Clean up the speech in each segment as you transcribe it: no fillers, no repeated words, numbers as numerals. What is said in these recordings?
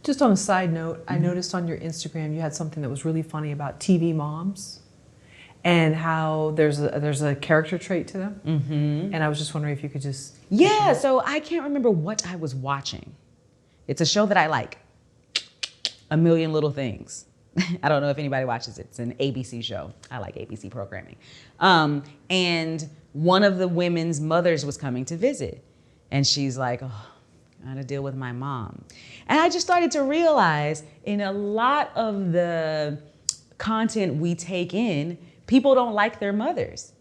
Just on a side note, I noticed on your Instagram you had something that was really funny about TV moms and how there's a character trait to them. And I was just wondering if you could just... Yeah, so I can't remember what I was watching. It's a show that I like, A Million Little Things. I don't know if anybody watches it. It's an ABC show. I like ABC programming. And one of the women's mothers was coming to visit. And she's like, oh, I gotta deal with my mom. And I just started to realize in a lot of the content we take in, people don't like their mothers.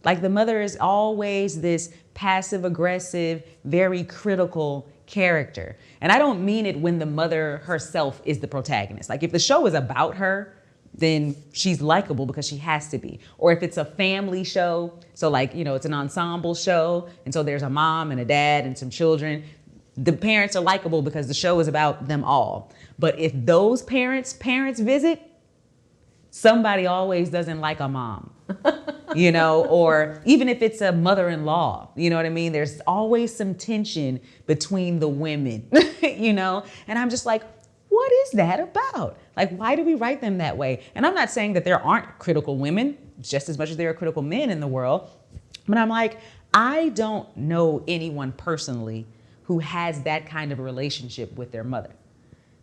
Like the mother is always this passive aggressive, very critical character. And I don't mean it when the mother herself is the protagonist. Like if the show is about her, then she's likable because she has to be. Or if it's a family show, so like, you know, it's an ensemble show, and so there's a mom and a dad and some children, the parents are likable because the show is about them all. But if those parents visit, somebody always doesn't like a mom, you know, or even if it's a mother-in-law, you know what I mean? There's always some tension between the women, you know? And I'm just like, what is that about? Like, why do we write them that way? And I'm not saying that there aren't critical women, just as much as there are critical men in the world. But I'm like, I don't know anyone personally who has that kind of a relationship with their mother.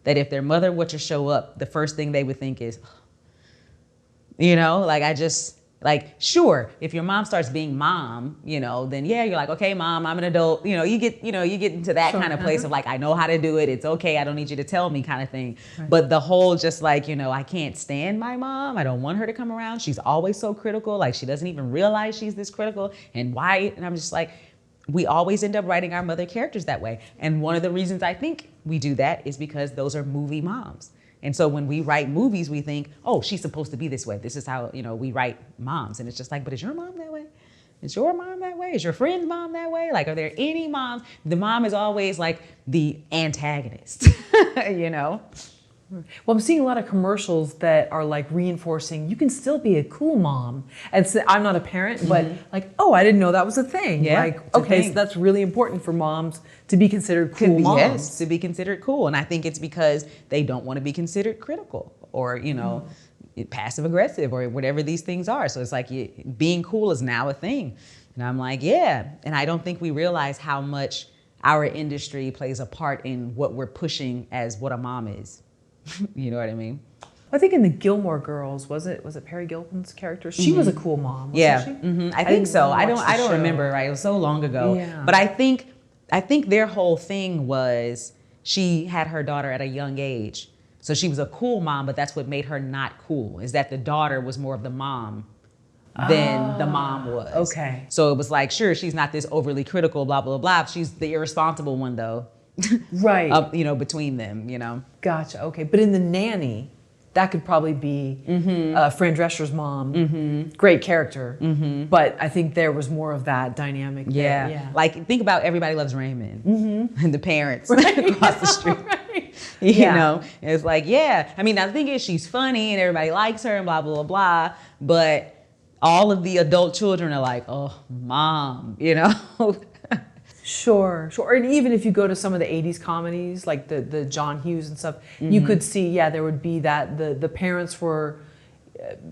That if their mother were to show up, the first thing they would think is, you know, like like, sure, if your mom starts being mom, you know, then yeah, you're like, okay, mom, I'm an adult. You know, you get into that kind of place of like, I know how to do it. It's okay. I don't need you to tell me kind of thing. Right. But the whole just like, you know, I can't stand my mom. I don't want her to come around. She's always so critical. Like she doesn't even realize she's this critical and why. And I'm just like, we always end up writing our mother characters that way. And one of the reasons I think we do that is because those are movie moms. And so when we write movies, we think, oh, she's supposed to be this way. This is how, you know, we write moms. And it's just like, but is your mom that way? Is your mom that way? Is your friend's mom that way? Like, are there any moms? The mom is always like the antagonist, you know? Well, I'm seeing a lot of commercials that are like reinforcing you can still be a cool mom. And so, I'm not a parent, but like, oh, I didn't know that was a thing. Yeah, like, okay, so that's really important for moms to be considered cool moms. Yes, to be considered cool. And I think it's because they don't want to be considered critical or, you know, passive aggressive or whatever these things are. So it's like being cool is now a thing. And I'm like, yeah. And I don't think we realize how much our industry plays a part in what we're pushing as what a mom is. You know what I mean? I think in the Gilmore Girls, was it Perry Gilpin's character? She was a cool mom, wasn't she? I think so. I don't remember, right? It was so long ago. Yeah. But I think their whole thing was she had her daughter at a young age. So she was a cool mom, but that's what made her not cool, is that the daughter was more of the mom than the mom was. Okay. So it was like, sure, she's not this overly critical, blah, blah, blah. She's the irresponsible one, though. Right. You know, between them, you know. Gotcha. Okay. But in The Nanny, that could probably be Fran Drescher's mom. Great character. But I think there was more of that dynamic. Yeah. There. Yeah. Like, think about Everybody Loves Raymond and the parents across the street. Right. You know, it's like, yeah. I mean, the thing is, she's funny and everybody likes her and blah, blah, blah, blah. But all of the adult children are like, oh, mom, you know. Sure. And even if you go to some of the 80s comedies, like the John Hughes and stuff, you could see, there would be that the parents were,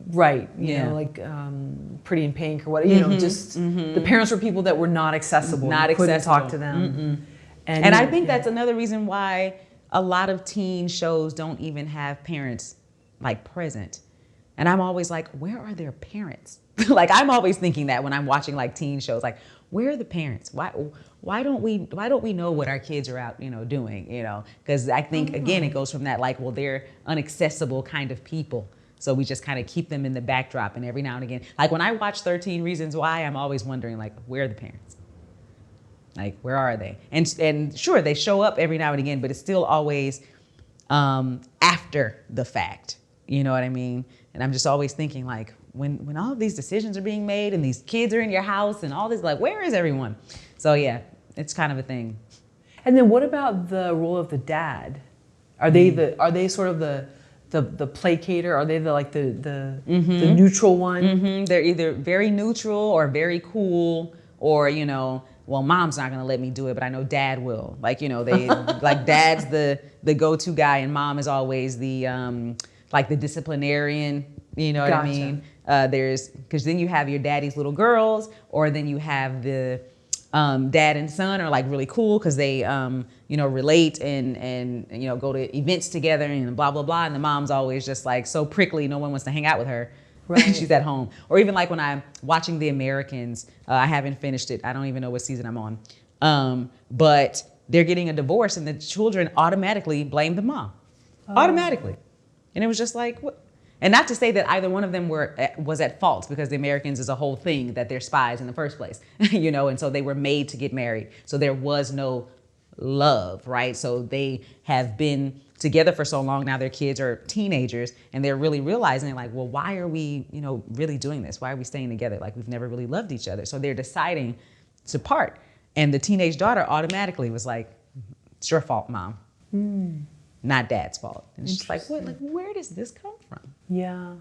right, you know, like Pretty in Pink or what, you know, just the parents were people that were not accessible. You couldn't talk to them. And I think that's another reason why a lot of teen shows don't even have parents like present. And I'm always like, where are their parents? Like, I'm always thinking that when I'm watching like teen shows, like, where are the parents? Why don't we know what our kids are out, you know, doing, you know? Because I think, again, it goes from that like, well, they're inaccessible kind of people. So we just kind of keep them in the backdrop. And every now and again, like when I watch 13 Reasons Why, I'm always wondering like, where are the parents? Like, where are they? And sure, they show up every now and again, but it's still always after the fact. You know what I mean? And I'm just always thinking like, when all of these decisions are being made and these kids are in your house and all this, like, where is everyone? So yeah, it's kind of a thing. And then what about the role of the dad? Are they sort of the placater? Are they the neutral one? They're either very neutral or very cool, or, you know, well, mom's not gonna let me do it, but I know dad will. Like, you know, they like dad's the go-to guy, and mom is always the like the disciplinarian. You know what I mean? Because then you have your daddy's little girls, or then you have the dad and son are like really cool because they you know, relate and you know, go to events together and blah blah blah. And the mom's always just like so prickly, no one wants to hang out with her. Right. She's at home. Or even like when I'm watching The Americans, I haven't finished it. I don't even know what season I'm on. But they're getting a divorce, and the children automatically blame the mom, automatically. And it was just like, what? And not to say that either one of them was at fault, because The Americans is a whole thing that they're spies in the first place, you know, and so they were made to get married. So there was no love, right? So they have been together for so long now, their kids are teenagers, and they're really realizing like, well, why are we, you know, really doing this? Why are we staying together? Like, we've never really loved each other. So they're deciding to part. And the teenage daughter automatically was like, it's your fault, mom. Not dad's fault. And it's just like, what? Like, where does this come from? Yeah.